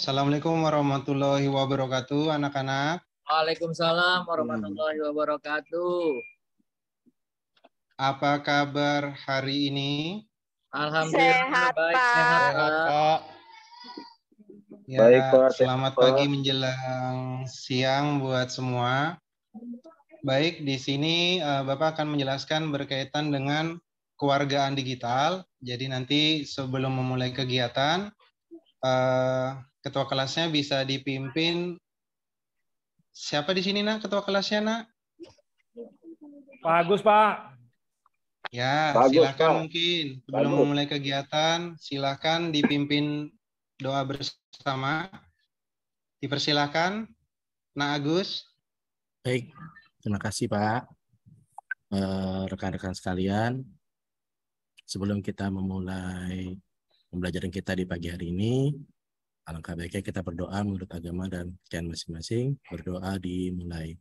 Assalamualaikum warahmatullahi wabarakatuh, anak-anak. Waalaikumsalam warahmatullahi wabarakatuh. Apa kabar hari ini? Alhamdulillah Sehat, baik, Pak. sehat, Sehat, Pak. Pak. Ya, Baik, Pak. selamat Sehat, Pak. pagi menjelang siang buat semua. Baik, di sini Bapak akan menjelaskan berkaitan dengan kewargaan digital. Jadi nanti sebelum memulai kegiatan, ketua kelasnya bisa dipimpin. Siapa di sini, Nak? Ketua kelasnya, Nak? Pak Agus, Pak. Ya, Bagus, silakan Pak. mungkin sebelum Bagus. memulai kegiatan, silakan dipimpin doa bersama. Dipersilakan, Nak Agus. Baik, terima kasih Pak. Rekan-rekan sekalian, sebelum kita memulai pembelajaran kita di pagi hari ini, alangkah baiknya kita berdoa menurut agama dan kepercayaan masing-masing. Berdoa dimulai.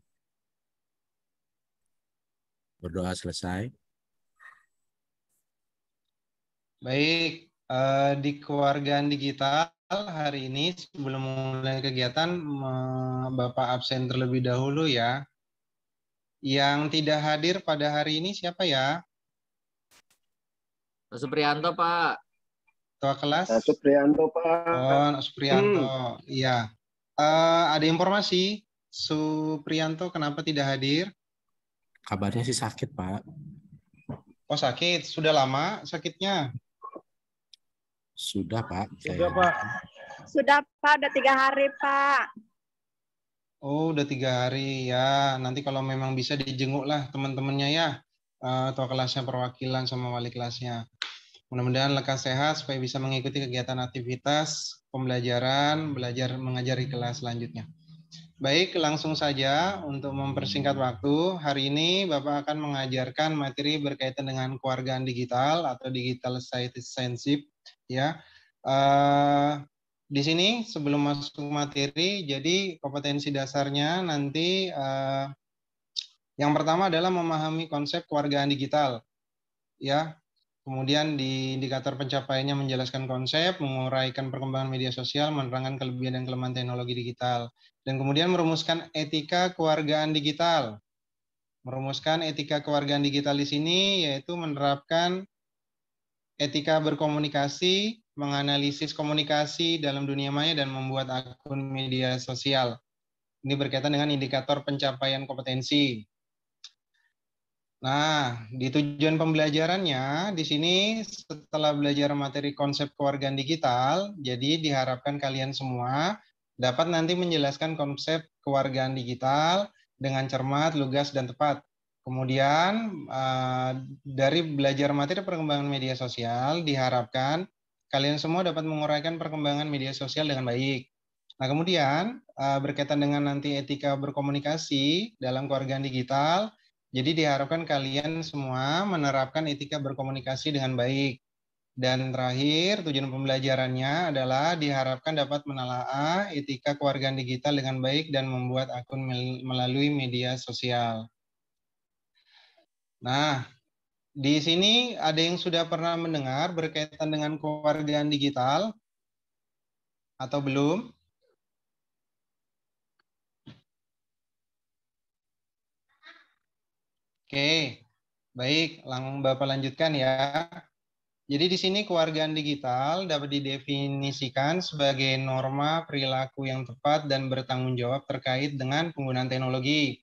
Berdoa selesai. Baik, di kewargaan digital hari ini sebelum memulai kegiatan, Bapak absen terlebih dahulu ya. Yang tidak hadir pada hari ini siapa ya? Pak Supriyanto, Pak. Ketua kelas? Supriyanto, Pak. Oh, Supriyanto. Iya. Ada informasi, Supriyanto kenapa tidak hadir? Kabarnya sih sakit Pak. Oh, sakit. Sudah lama sakitnya? Sudah Pak. Sudah, Pak. Sudah, Pak. Udah 3 hari, Pak. Oh, udah 3 hari ya. Nanti kalau memang bisa dijenguk lah teman-temannya ya. Ketua kelasnya, perwakilan sama wali kelasnya. Mudah-mudahan lekas sehat supaya bisa mengikuti kegiatan aktivitas pembelajaran, belajar mengajar di kelas selanjutnya. Baik, langsung saja untuk mempersingkat waktu. Hari ini Bapak akan mengajarkan materi berkaitan dengan kewargaan digital atau digital citizenship ya. Di sini sebelum masuk materi, jadi kompetensi dasarnya nanti yang pertama adalah memahami konsep kewargaan digital ya. Kemudian di indikator pencapaiannya menjelaskan konsep, menguraikan perkembangan media sosial, menerangkan kelebihan dan kelemahan teknologi digital. Dan kemudian merumuskan etika kewargaan digital. Merumuskan etika kewargaan digital di sini yaitu menerapkan etika berkomunikasi, menganalisis komunikasi dalam dunia maya, dan membuat akun media sosial. Ini berkaitan dengan indikator pencapaian kompetensi. Nah, di tujuan pembelajarannya, di sini setelah belajar materi konsep kewargaan digital, jadi diharapkan kalian semua dapat nanti menjelaskan konsep kewargaan digital dengan cermat, lugas, dan tepat. Kemudian, dari belajar materi perkembangan media sosial, diharapkan kalian semua dapat menguraikan perkembangan media sosial dengan baik. Nah, kemudian berkaitan dengan nanti etika berkomunikasi dalam kewargaan digital, jadi diharapkan kalian semua menerapkan etika berkomunikasi dengan baik. Dan terakhir, tujuan pembelajarannya adalah diharapkan dapat menelaah etika kewargaan digital dengan baik dan membuat akun melalui media sosial. Nah, di sini ada yang sudah pernah mendengar berkaitan dengan kewargaan digital atau belum? Oke, baik, Bapak lanjutkan ya. Jadi di sini kewargaan digital dapat didefinisikan sebagai norma perilaku yang tepat dan bertanggung jawab terkait dengan penggunaan teknologi.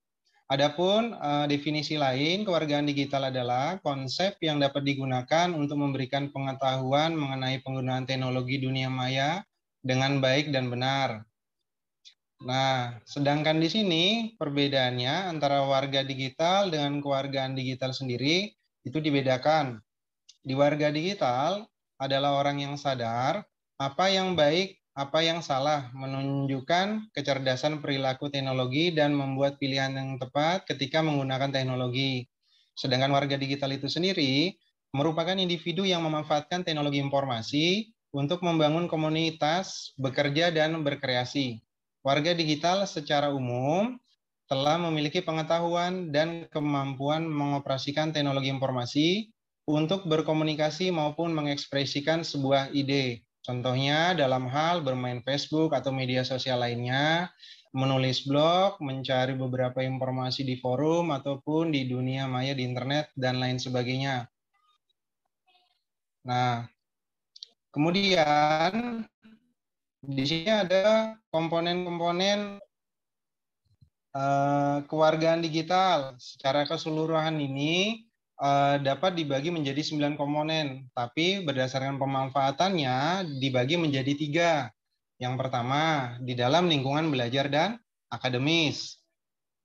Adapun definisi lain, kewargaan digital adalah konsep yang dapat digunakan untuk memberikan pengetahuan mengenai penggunaan teknologi dunia maya dengan baik dan benar. Nah, sedangkan di sini perbedaannya antara warga digital dengan kewargaan digital sendiri itu dibedakan. Di warga digital adalah orang yang sadar apa yang baik, apa yang salah, menunjukkan kecerdasan perilaku teknologi dan membuat pilihan yang tepat ketika menggunakan teknologi. Sedangkan warga digital itu sendiri merupakan individu yang memanfaatkan teknologi informasi untuk membangun komunitas, bekerja, dan berkreasi. Warga digital secara umum telah memiliki pengetahuan dan kemampuan mengoperasikan teknologi informasi untuk berkomunikasi maupun mengekspresikan sebuah ide. Contohnya dalam hal bermain Facebook atau media sosial lainnya, menulis blog, mencari beberapa informasi di forum ataupun di dunia maya di internet dan lain sebagainya. Nah, kemudian di sini ada komponen-komponen kewargaan digital. Secara keseluruhan ini dapat dibagi menjadi 9 komponen, tapi berdasarkan pemanfaatannya dibagi menjadi 3. Yang pertama, di dalam lingkungan belajar dan akademis.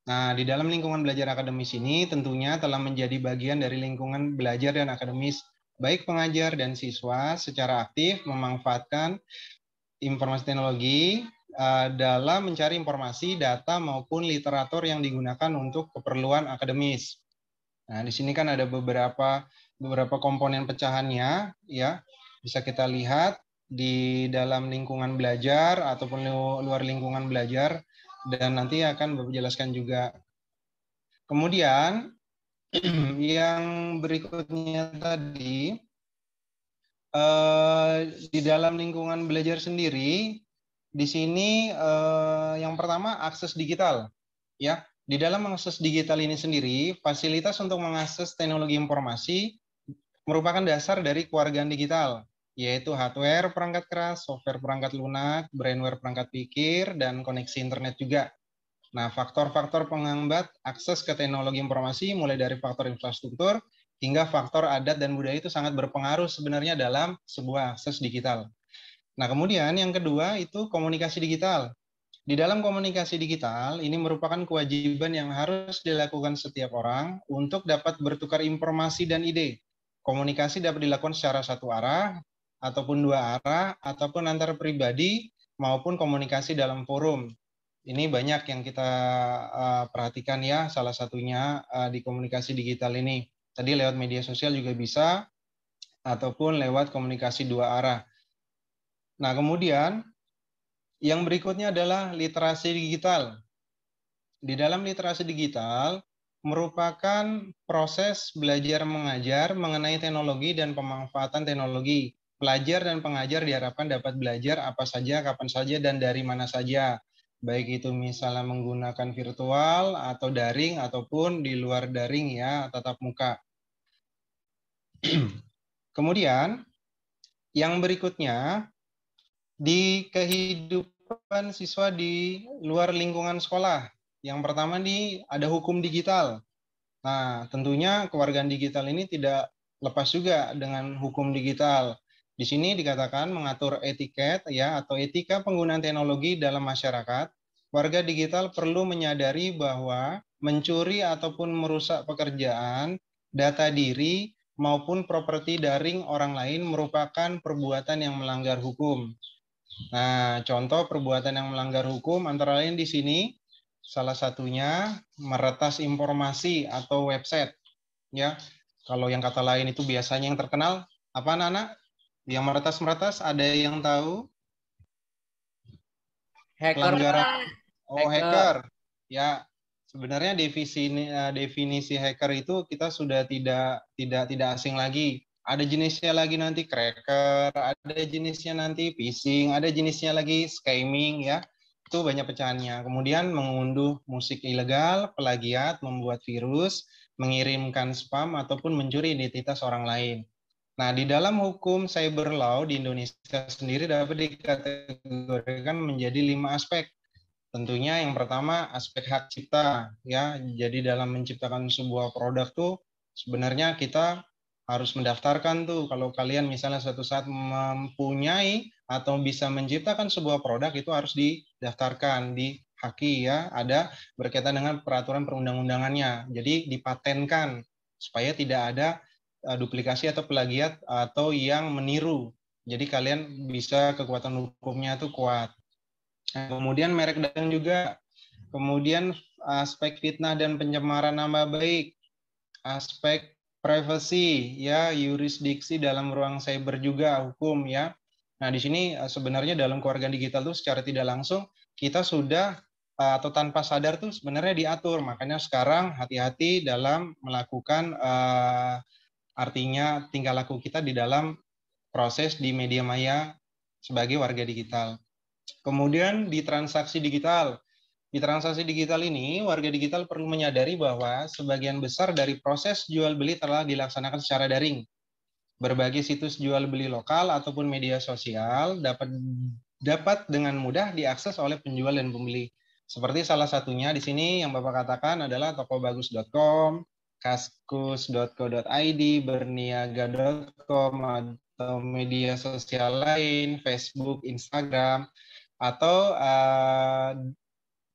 Nah, di dalam lingkungan belajar akademis ini tentunya telah menjadi bagian dari lingkungan belajar dan akademis, baik pengajar dan siswa secara aktif memanfaatkan informasi teknologi dalam mencari informasi, data, maupun literatur yang digunakan untuk keperluan akademis. Nah, di sini kan ada beberapa komponen pecahannya, ya. Bisa kita lihat di dalam lingkungan belajar ataupun luar lingkungan belajar, dan nanti akan Bapak jelaskan juga. Kemudian yang berikutnya tadi, di dalam lingkungan belajar sendiri, di sini yang pertama akses digital, ya. Di dalam mengakses digital ini sendiri, fasilitas untuk mengakses teknologi informasi merupakan dasar dari kewargaan digital, yaitu hardware perangkat keras, software perangkat lunak, brainware perangkat pikir, dan koneksi internet juga. Nah, faktor-faktor penghambat akses ke teknologi informasi mulai dari faktor infrastruktur hingga faktor adat dan budaya itu sangat berpengaruh sebenarnya dalam sebuah akses digital. Nah, kemudian yang kedua itu komunikasi digital. Di dalam komunikasi digital, ini merupakan kewajiban yang harus dilakukan setiap orang untuk dapat bertukar informasi dan ide. Komunikasi dapat dilakukan secara satu arah, ataupun dua arah, ataupun antar pribadi, maupun komunikasi dalam forum. Ini banyak yang kita perhatikan ya, salah satunya di komunikasi digital ini. Tadi lewat media sosial juga bisa, ataupun lewat komunikasi dua arah. Nah, kemudian yang berikutnya adalah literasi digital. Di dalam literasi digital merupakan proses belajar mengajar mengenai teknologi dan pemanfaatan teknologi. Pelajar dan pengajar diharapkan dapat belajar apa saja, kapan saja, dan dari mana saja. Baik itu misalnya menggunakan virtual atau daring ataupun di luar daring ya, tatap muka. Kemudian yang berikutnya, di kehidupan siswa di luar lingkungan sekolah. Yang pertama nih ada hukum digital. Nah, tentunya kewargaan digital ini tidak lepas juga dengan hukum digital. Di sini dikatakan mengatur etiket ya atau etika penggunaan teknologi dalam masyarakat. Warga digital perlu menyadari bahwa mencuri ataupun merusak pekerjaan, data diri maupun properti daring orang lain merupakan perbuatan yang melanggar hukum. Nah, contoh perbuatan yang melanggar hukum antara lain di sini salah satunya meretas informasi atau website. Ya, kalau yang kata lain itu biasanya yang terkenal apa anak-anak? Yang meretas ada yang tahu? Hacker. Pelanggaran. Oh, hacker. Ya, sebenarnya definisi hacker itu kita sudah tidak asing lagi. Ada jenisnya lagi nanti cracker, ada jenisnya nanti phishing, ada jenisnya lagi scamming ya. Itu banyak pecahannya. Kemudian mengunduh musik ilegal, plagiat, membuat virus, mengirimkan spam ataupun mencuri identitas orang lain. Nah, di dalam hukum cyber law di Indonesia sendiri dapat dikategorikan menjadi 5 aspek. Tentunya yang pertama aspek hak cipta ya. Jadi dalam menciptakan sebuah produk tuh sebenarnya kita harus mendaftarkan tuh. Kalau kalian misalnya suatu saat mempunyai atau bisa menciptakan sebuah produk itu harus didaftarkan di HAKI ya, ada berkaitan dengan peraturan perundang-undangannya. Jadi dipatenkan supaya tidak ada duplikasi atau plagiat atau yang meniru. Jadi kalian bisa kekuatan hukumnya itu kuat. Nah, kemudian merek dagang juga. Kemudian aspek fitnah dan pencemaran nama baik. Aspek privacy ya, yurisdiksi dalam ruang cyber juga hukum ya. Nah, di sini sebenarnya dalam kewargaan digital tuh secara tidak langsung kita sudah atau tanpa sadar tuh sebenarnya diatur. Makanya sekarang hati-hati dalam melakukan artinya tingkah laku kita di dalam proses di media maya sebagai warga digital. Kemudian di transaksi digital. Di transaksi digital ini, warga digital perlu menyadari bahwa sebagian besar dari proses jual beli telah dilaksanakan secara daring. Berbagai situs jual beli lokal ataupun media sosial dapat dengan mudah diakses oleh penjual dan pembeli. Seperti salah satunya di sini yang Bapak katakan adalah tokobagus.com, kaskus.co.id, berniaga.com, atau media sosial lain, Facebook, Instagram, atau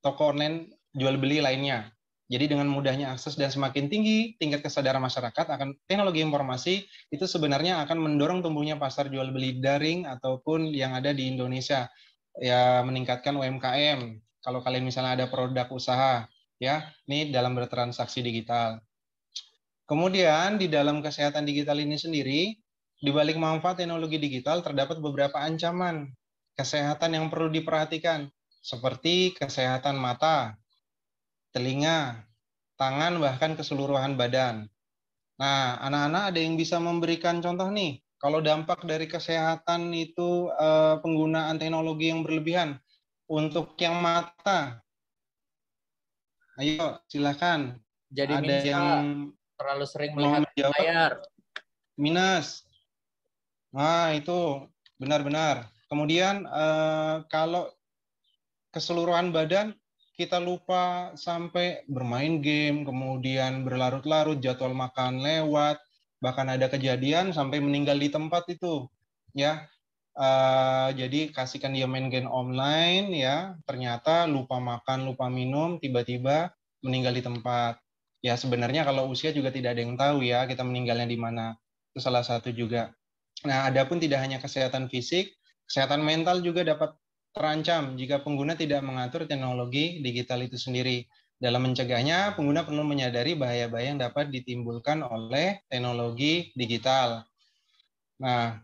toko online jual beli lainnya. Jadi dengan mudahnya akses dan semakin tinggi tingkat kesadaran masyarakat akan teknologi informasi, itu sebenarnya akan mendorong tumbuhnya pasar jual beli daring ataupun yang ada di Indonesia. Ya, meningkatkan UMKM. Kalau kalian misalnya ada produk usaha, ya, ini dalam bertransaksi digital. Kemudian di dalam kesehatan digital ini sendiri, di balik manfaat teknologi digital terdapat beberapa ancaman kesehatan yang perlu diperhatikan, seperti kesehatan mata, telinga, tangan, bahkan keseluruhan badan. Nah, anak-anak ada yang bisa memberikan contoh nih, kalau dampak dari kesehatan itu penggunaan teknologi yang berlebihan. Untuk yang mata, ayo silakan. Jadi Ada minus, yang Pak. Terlalu sering mau melihat menjawab? layar. Minus. Nah, itu benar-benar. Kemudian kalau keseluruhan badan, kita lupa sampai bermain game, kemudian berlarut-larut, jadwal makan lewat, bahkan ada kejadian sampai meninggal di tempat itu, ya. Jadi kasihkan dia main game online, ya, ternyata lupa makan, lupa minum, tiba-tiba meninggal di tempat. Ya sebenarnya kalau usia juga tidak ada yang tahu ya kita meninggalnya di mana. Itu salah satu juga. Nah, adapun tidak hanya kesehatan fisik, kesehatan mental juga dapat terancam jika pengguna tidak mengatur teknologi digital itu sendiri. Dalam mencegahnya, pengguna perlu menyadari bahaya-bahaya yang dapat ditimbulkan oleh teknologi digital. Nah,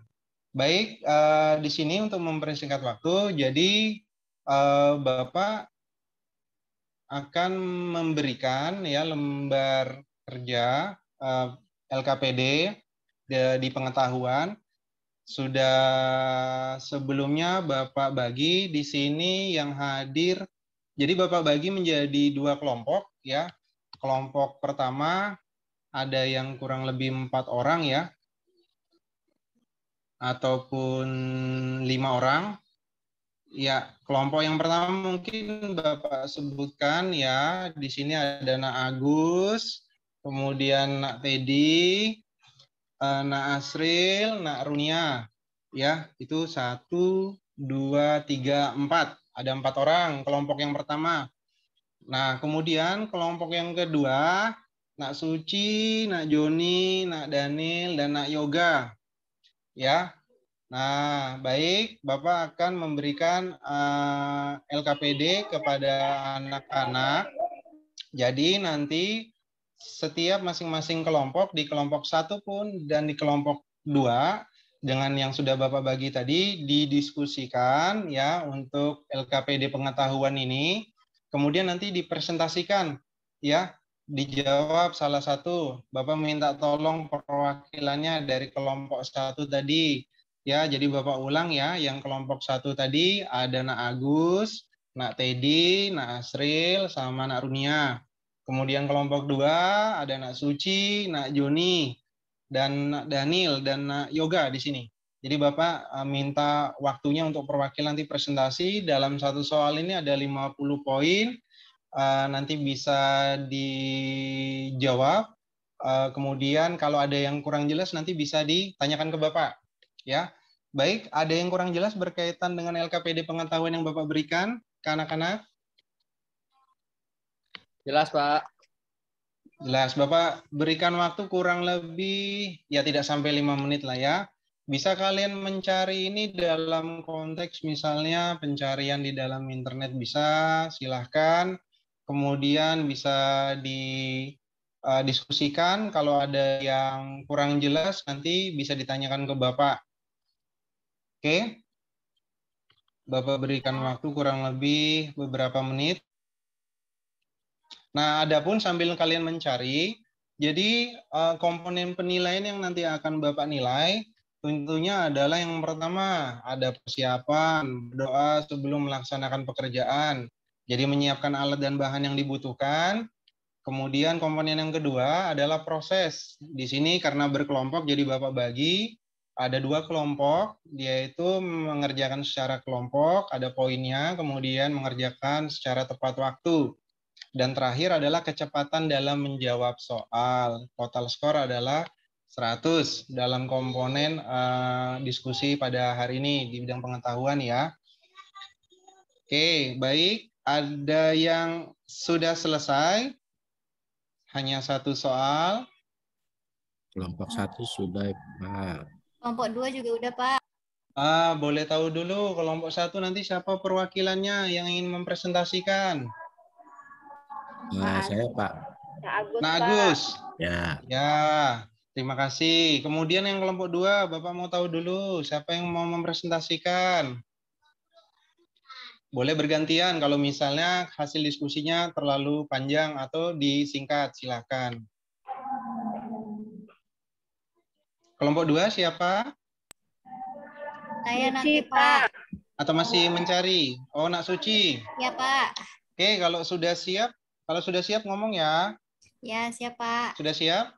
baik, di sini untuk mempersingkat waktu, jadi Bapak akan memberikan ya lembar kerja LKPD di pengetahuan. Sudah sebelumnya Bapak bagi di sini yang hadir. Jadi Bapak bagi menjadi 2 kelompok ya. Kelompok pertama ada yang kurang lebih 4 orang ya, ataupun 5 orang. Ya, kelompok yang pertama mungkin Bapak sebutkan ya. Di sini ada Nak Agus, kemudian Nak Teddy, Nak Asril, Nak Runia, ya itu 1, 2, 3, 4. Ada 4 orang kelompok yang pertama. Nah kemudian kelompok yang kedua, Nak Suci, Nak Joni, Nak Daniel, dan Nak Yoga, ya. Nah baik, Bapak akan memberikan LKPD kepada anak-anak. Jadi nanti setiap masing-masing kelompok, di kelompok 1 pun dan di kelompok 2 dengan yang sudah Bapak bagi tadi didiskusikan ya untuk LKPD pengetahuan ini, kemudian nanti dipresentasikan ya, dijawab salah satu. Bapak minta tolong perwakilannya dari kelompok 1 tadi ya, jadi Bapak ulang ya, yang kelompok 1 tadi ada Nak Agus, Nak Teddy, Nak Asril, sama Nak Runia. Kemudian kelompok 2 ada Nak Suci, Nak Joni, dan Nak Daniel, dan Nak Yoga di sini. Jadi Bapak minta waktunya untuk perwakilan nanti presentasi. Dalam satu soal ini ada 50 poin. Nanti bisa dijawab. Kemudian kalau ada yang kurang jelas nanti bisa ditanyakan ke Bapak. Ya, baik. Ada yang kurang jelas berkaitan dengan LKPD pengetahuan yang Bapak berikan ke anak-anak? Jelas, Pak. Jelas, Bapak berikan waktu kurang lebih ya tidak sampai 5 menit lah ya. Bisa kalian mencari ini dalam konteks misalnya pencarian di dalam internet bisa, silahkan. Kemudian bisa didiskusikan, kalau ada yang kurang jelas nanti bisa ditanyakan ke Bapak. Oke? Bapak berikan waktu kurang lebih beberapa menit. Nah, adapun sambil kalian mencari, jadi komponen penilaian yang nanti akan Bapak nilai, tentunya adalah yang pertama, ada persiapan, berdoa sebelum melaksanakan pekerjaan. Jadi menyiapkan alat dan bahan yang dibutuhkan. Kemudian komponen yang kedua adalah proses. Di sini karena berkelompok jadi Bapak bagi, ada 2 kelompok, yaitu mengerjakan secara kelompok, ada poinnya, kemudian mengerjakan secara tepat waktu. Dan terakhir adalah kecepatan dalam menjawab soal. Total skor adalah 100 dalam komponen diskusi pada hari ini di bidang pengetahuan ya. Oke, baik. Ada yang sudah selesai? Hanya 1 soal. Kelompok 1 sudah, Pak. Kelompok 2 juga udah, Pak. Boleh tahu dulu kelompok 1 nanti siapa perwakilannya yang ingin mempresentasikan? Saya, Pak. Agus, Nah, Pak. Agus. Ya, Ya, terima kasih. Kemudian yang kelompok 2, Bapak mau tahu dulu siapa yang mau mempresentasikan? Boleh bergantian kalau misalnya hasil diskusinya terlalu panjang atau disingkat, silakan. Kelompok 2 siapa? Saya Suci, nanti, Pak. Atau masih mencari? Oh, Nak Suci. Ya, Pak. Oke, kalau sudah siap ngomong ya. Ya, siap, Pak. Sudah siap?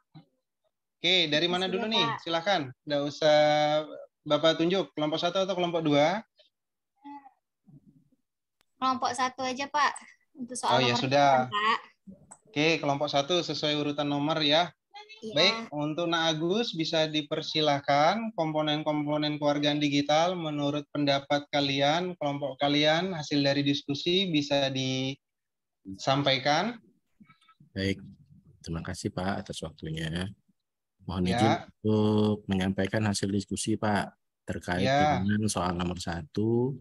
Oke, dari mana Sudah, dulu nih? Pak. Silakan. Nggak usah Bapak tunjuk, kelompok 1 atau kelompok 2? Kelompok 1 aja, Pak. Untuk soal Oh ya nomor sudah. 9, Pak. Oke, kelompok 1 sesuai urutan nomor ya. Iya. Baik, untuk Nak Agus bisa dipersilahkan komponen-komponen kewargaan digital menurut pendapat kalian, kelompok kalian, hasil dari diskusi bisa disampaikan. baik. Terima kasih, Pak, atas waktunya. Mohon Ya. izin untuk menyampaikan hasil diskusi, Pak, terkait Ya. dengan soal nomor 1,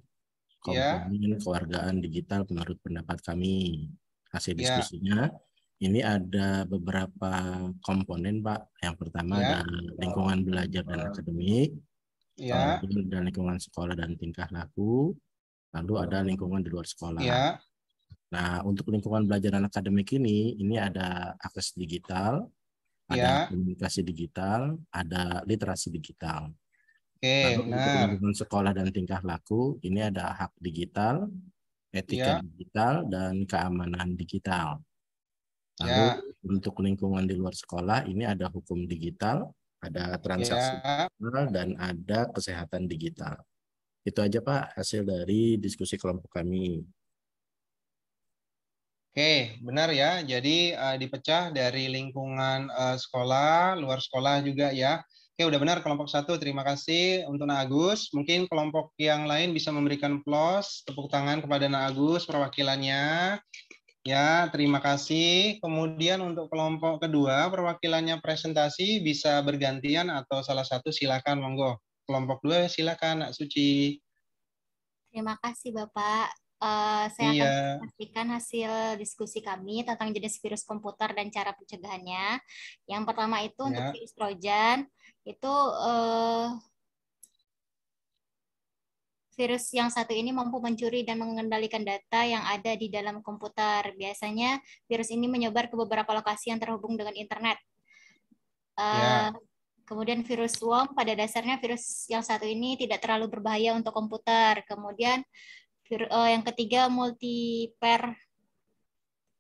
Ya. komponen kewargaan digital menurut pendapat kami. Hasil Ya. diskusinya, ini ada beberapa komponen, Pak. Yang pertama Ya. ada lingkungan belajar dan akademik, Ya. kemudian ada lingkungan sekolah dan tingkah laku, lalu ada lingkungan di luar sekolah. Ya. Nah, untuk lingkungan belajar dan akademik ini ada akses digital, ada Ya. komunikasi digital, ada literasi digital. Oke, Lalu untuk benar. lingkungan sekolah dan tingkah laku, ini ada hak digital, etika Ya. digital, dan keamanan digital. Lalu Ya. untuk lingkungan di luar sekolah, ini ada hukum digital, ada transaksi Ya. digital, dan ada kesehatan digital. Itu aja, Pak, hasil dari diskusi kelompok kami. Oke, benar ya. Jadi dipecah dari lingkungan sekolah, luar sekolah juga ya. Oke, udah benar kelompok 1. Terima kasih untuk Nak Agus. Mungkin kelompok yang lain bisa memberikan plus, tepuk tangan kepada Nak Agus perwakilannya. Ya, terima kasih. Kemudian untuk kelompok kedua, perwakilannya presentasi bisa bergantian atau salah satu silakan, monggo. Kelompok 2 silakan, Nak Suci. Terima kasih, Bapak. Saya akan memastikan hasil diskusi kami tentang jenis virus komputer dan cara pencegahannya. Yang pertama itu untuk virus Trojan, itu virus yang satu ini mampu mencuri dan mengendalikan data yang ada di dalam komputer. Biasanya virus ini menyebar ke beberapa lokasi yang terhubung dengan internet. Kemudian virus worm, pada dasarnya virus yang satu ini tidak terlalu berbahaya untuk komputer. Kemudian yang ketiga, multipair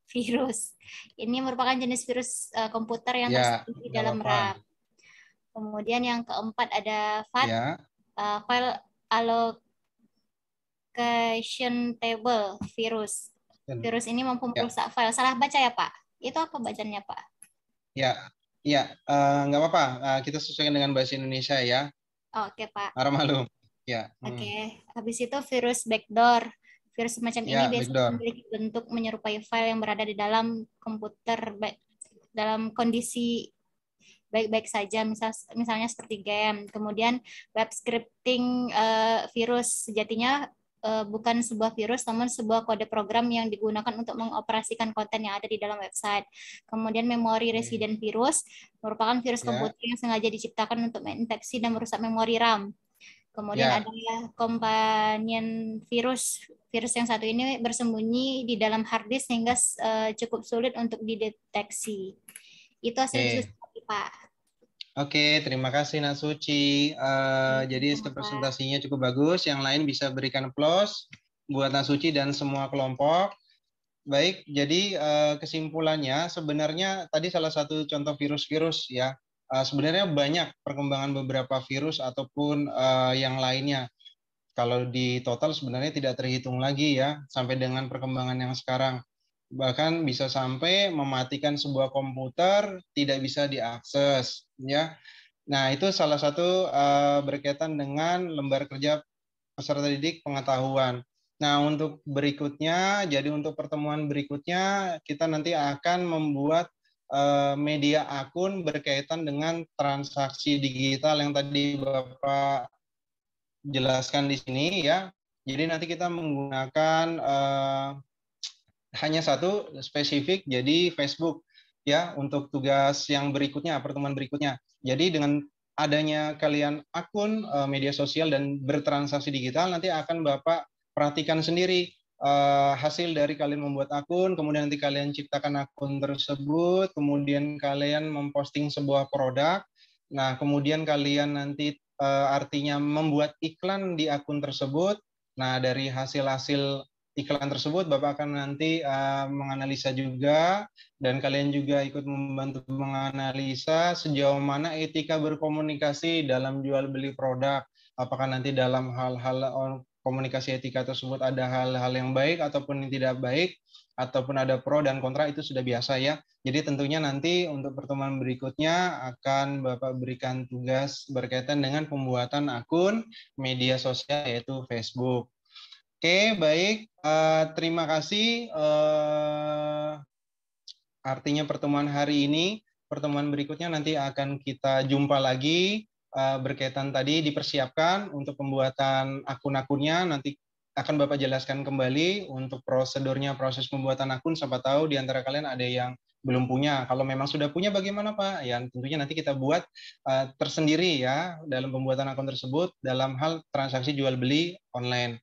virus. Ini merupakan jenis virus komputer yang tersimpan di dalam RAM. Kemudian yang keempat ada FAT, file allocation table virus. Virus ini mampu merusak file. Salah baca ya, Pak? Itu apa bacanya, Pak? Ya, nggak apa-apa. Kita sesuaikan dengan bahasa Indonesia ya. Oke, Pak. Maklum. Ya. Oke. Habis itu virus backdoor. Virus semacam ini biasanya memiliki bentuk menyerupai file yang berada di dalam komputer dalam kondisi baik-baik saja, misalnya seperti game. Kemudian web scripting virus sejatinya bukan sebuah virus, namun sebuah kode program yang digunakan untuk mengoperasikan konten yang ada di dalam website. Kemudian memori resident virus merupakan virus komputer yang sengaja diciptakan untuk menginfeksi dan merusak memori RAM. Kemudian ada companion virus. Virus yang satu ini bersembunyi di dalam hard disk sehingga cukup sulit untuk dideteksi. Itu hasil diskusi, Pak. Oke, terima kasih Nak Suci. Jadi presentasinya cukup bagus. Yang lain bisa berikan applause buat Nak Suci dan semua kelompok. Baik, jadi kesimpulannya sebenarnya tadi salah satu contoh virus-virus ya. Sebenarnya banyak perkembangan beberapa virus ataupun yang lainnya. Kalau di total sebenarnya tidak terhitung lagi ya sampai dengan perkembangan yang sekarang. Bahkan bisa sampai mematikan sebuah komputer tidak bisa diakses ya. Nah, itu salah satu berkaitan dengan lembar kerja peserta didik pengetahuan. Nah, untuk berikutnya, jadi untuk pertemuan berikutnya kita nanti akan membuat media akun berkaitan dengan transaksi digital yang tadi Bapak jelaskan di sini ya. Jadi nanti kita menggunakan hanya satu spesifik, jadi Facebook ya untuk tugas yang berikutnya, pertemuan berikutnya. Jadi dengan adanya kalian akun media sosial dan bertransaksi digital, nanti akan Bapak perhatikan sendiri hasil dari kalian membuat akun, kemudian nanti kalian ciptakan akun tersebut, kemudian kalian memposting sebuah produk. Nah, kemudian kalian nanti artinya membuat iklan di akun tersebut. Nah, dari hasil-hasil iklan tersebut Bapak akan nanti menganalisa juga, dan kalian juga ikut membantu menganalisa sejauh mana etika berkomunikasi dalam jual beli produk. Apakah nanti dalam hal-hal komunikasi etika tersebut ada hal-hal yang baik ataupun yang tidak baik, ataupun ada pro dan kontra, itu sudah biasa ya. Jadi tentunya nanti untuk pertemuan berikutnya akan Bapak berikan tugas berkaitan dengan pembuatan akun media sosial yaitu Facebook. Oke, baik. Terima kasih. Artinya pertemuan hari ini, pertemuan berikutnya nanti akan kita jumpa lagi berkaitan tadi dipersiapkan untuk pembuatan akun-akunnya. Nanti akan Bapak jelaskan kembali untuk prosedurnya, proses pembuatan akun. Siapa tahu di antara kalian ada yang belum punya. Kalau memang sudah punya bagaimana Pak? Ya tentunya nanti kita buat tersendiri ya dalam pembuatan akun tersebut dalam hal transaksi jual beli online.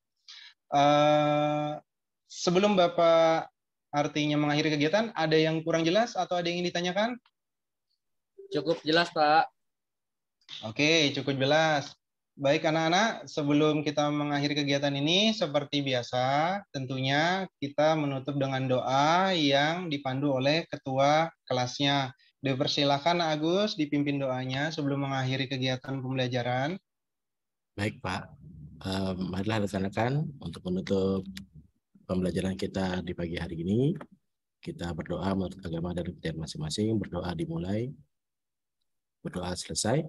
Sebelum Bapak artinya mengakhiri kegiatan, ada yang kurang jelas atau ada yang ingin ditanyakan? Cukup jelas, Pak. Oke, cukup jelas. Baik anak-anak, sebelum kita mengakhiri kegiatan ini, seperti biasa, tentunya kita menutup dengan doa yang dipandu oleh ketua kelasnya. Dipersilakan Agus dipimpin doanya sebelum mengakhiri kegiatan pembelajaran. Baik Pak, marilah rekan-rekan untuk menutup pembelajaran kita di pagi hari ini. Kita berdoa menurut agama dan kepercayaan masing-masing. Berdoa dimulai, berdoa selesai.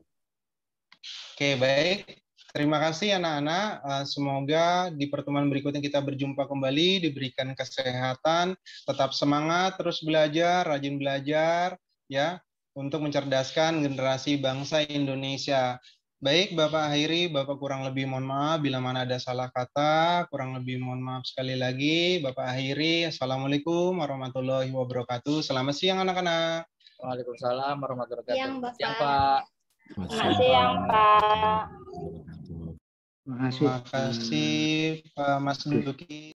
Oke, baik. Terima kasih anak-anak. Semoga di pertemuan berikutnya kita berjumpa kembali, diberikan kesehatan, tetap semangat, terus belajar, rajin belajar, ya, untuk mencerdaskan generasi bangsa Indonesia. Baik, Bapak akhiri, Bapak kurang lebih mohon maaf bila mana ada salah kata, kurang lebih mohon maaf sekali lagi. Bapak akhiri, Assalamualaikum warahmatullahi wabarakatuh. Selamat siang anak-anak. Waalaikumsalam warahmatullahi wabarakatuh. Siang, Bapak. Siang, Pak. Selamat siang, Pak. Terima kasih Pak Mas Duki.